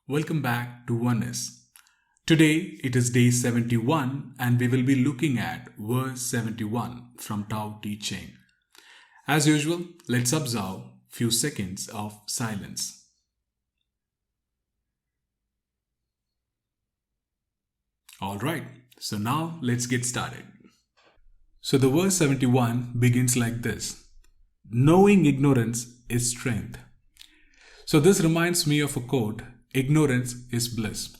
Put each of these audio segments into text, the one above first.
Welcome back to Oneness. Today it is day 71 and we will be looking at verse 71 from Taoteching. As usual, let's observe few seconds of silence. Alright, so now let's get started. So the verse 71 begins like this. Knowing ignorance is strength. So this reminds me of a quote, ignorance is bliss.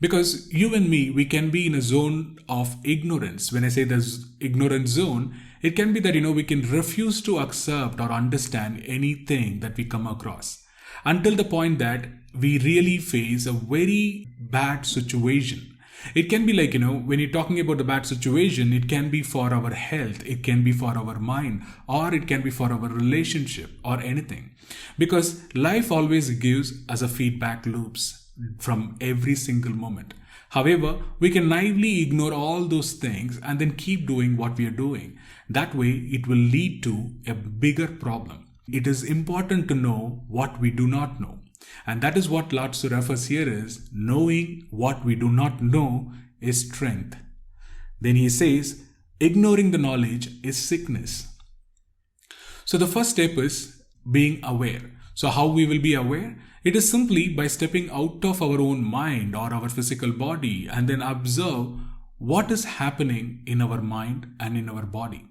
Because you and me, we can be in a zone of ignorance. When I say the ignorant zone, it can be that, we can refuse to accept or understand anything that we come across. Until the point that we really face a very bad situation. It can be like, when you're talking about the bad situation, it can be for our health, it can be for our mind, or it can be for our relationship or anything. Because life always gives us a feedback loops from every single moment. However, we can naively ignore all those things and then keep doing what we are doing. That way, it will lead to a bigger problem. It is important to know what we do not know. And that is what Laotzu refers here is knowing what we do not know is strength. Then he says, ignoring the knowledge is sickness. So the first step is being aware. So how we will be aware? It is simply by stepping out of our own mind or our physical body and then observe what is happening in our mind and in our body.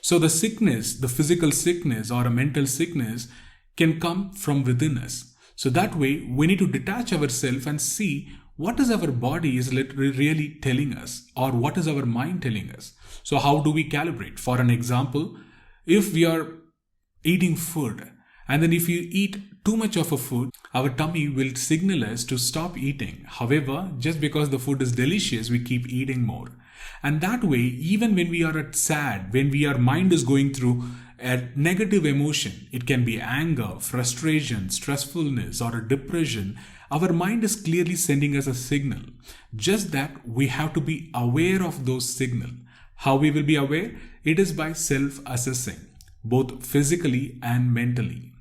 So the sickness, the physical sickness or a mental sickness can come from within us. So that way, we need to detach ourselves and see what is our body is really telling us or what is our mind telling us. So how do we calibrate? For an example, if we are eating food and then if you eat too much of a food, our tummy will signal us to stop eating. However, just because the food is delicious, we keep eating more. And that way, even when we are sad, when our mind is going through a negative emotion, it can be anger, frustration, stressfulness, or a depression, our mind is clearly sending us a signal. Just that we have to be aware of those signals. How we will be aware? It is by self-assessing, both physically and mentally.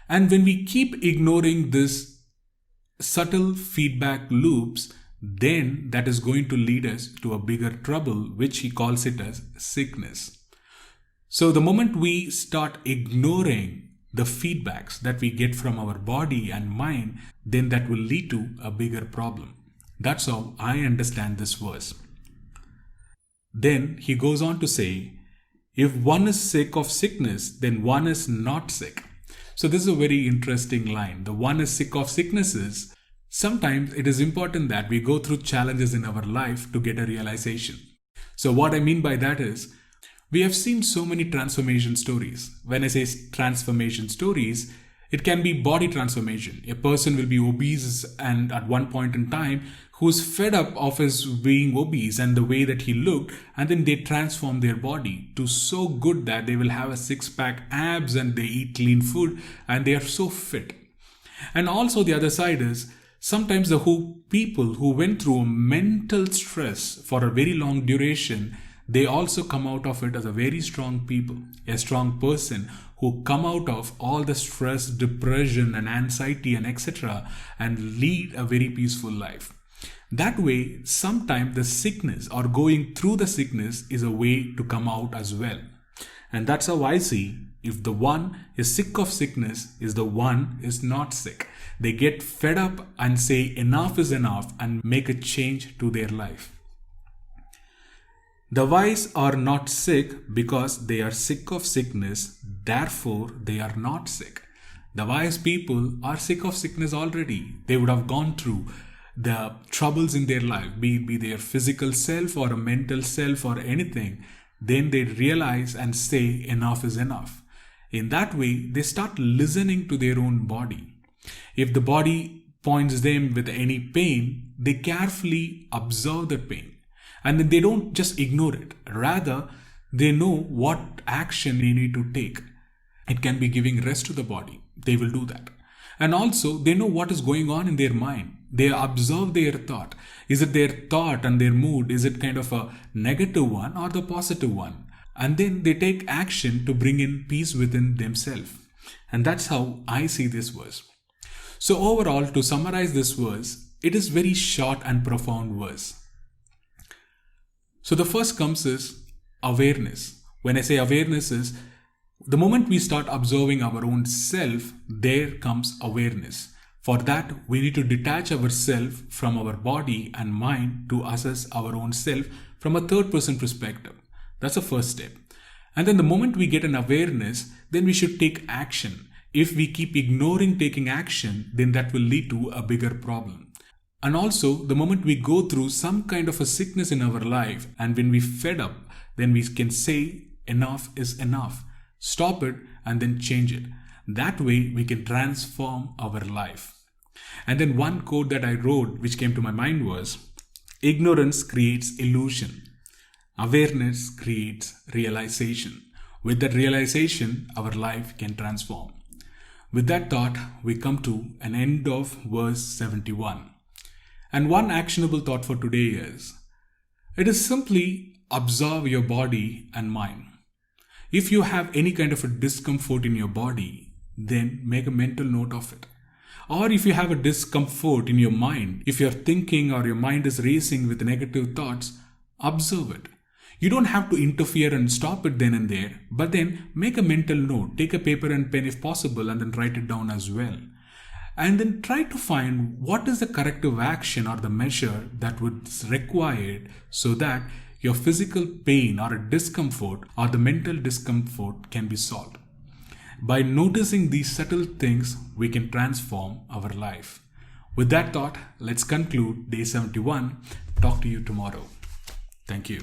And when we keep ignoring this subtle feedback loops, then that is going to lead us to a bigger trouble, which he calls it as sickness. So the moment we start ignoring the feedbacks that we get from our body and mind, then that will lead to a bigger problem. That's how I understand this verse. Then he goes on to say, if one is sick of sickness, then one is not sick. So this is a very interesting line. The one is sick of sicknesses. Sometimes it is important that we go through challenges in our life to get a realization. So what I mean by that is, we have seen so many transformation stories. When I say transformation stories, it can be body transformation. A person will be obese and at one point in time, who's fed up of his being obese and the way that he looked, and then they transform their body to so good that they will have a six-pack abs and they eat clean food and they are so fit. And also the other side is, sometimes the people who went through mental stress for a very long duration, they also come out of it as a very strong people, a strong person who come out of all the stress, depression and anxiety and etc. and lead a very peaceful life. That way, sometimes the sickness or going through the sickness is a way to come out as well. And that's how I see, if the one is sick of sickness, is the one is not sick. They get fed up and say enough is enough and make a change to their life. The wise are not sick because they are sick of sickness, therefore they are not sick. The wise people are sick of sickness already. They would have gone through the troubles in their life, be it their physical self or a mental self or anything. Then they realize and say enough is enough. In that way, they start listening to their own body. If the body points them with any pain, they carefully observe the pain. And then they don't just ignore it. Rather, they know what action they need to take. It can be giving rest to the body. They will do that. And also, they know what is going on in their mind. They observe their thought. Is it their thought and their mood? Is it kind of a negative one or the positive one? And then they take action to bring in peace within themselves. And that's how I see this verse. So overall, to summarize this verse, it is very short and profound verse. So the first comes is awareness. When I say awareness is, the moment we start observing our own self, there comes awareness. For that, we need to detach ourselves from our body and mind to assess our own self from a third person perspective. That's the first step. And then the moment we get an awareness, then we should take action. If we keep ignoring taking action, then that will lead to a bigger problem. And also, the moment we go through some kind of a sickness in our life, and when we fed up, then we can say enough is enough. Stop it and then change it. That way we can transform our life. And then one quote that I wrote which came to my mind was, ignorance creates illusion. Awareness creates realization. With that realization, our life can transform. With that thought, we come to an end of verse 71. And one actionable thought for today is, it is simply observe your body and mind. If you have any kind of a discomfort in your body, then make a mental note of it. Or if you have a discomfort in your mind, if you're thinking or your mind is racing with negative thoughts, observe it. You don't have to interfere and stop it then and there, but then make a mental note, take a paper and pen if possible, and then write it down as well. And then try to find what is the corrective action or the measure that was required so that your physical pain or a discomfort or the mental discomfort can be solved. By noticing these subtle things, we can transform our life. With that thought, let's conclude day 71. Talk to you tomorrow. Thank you.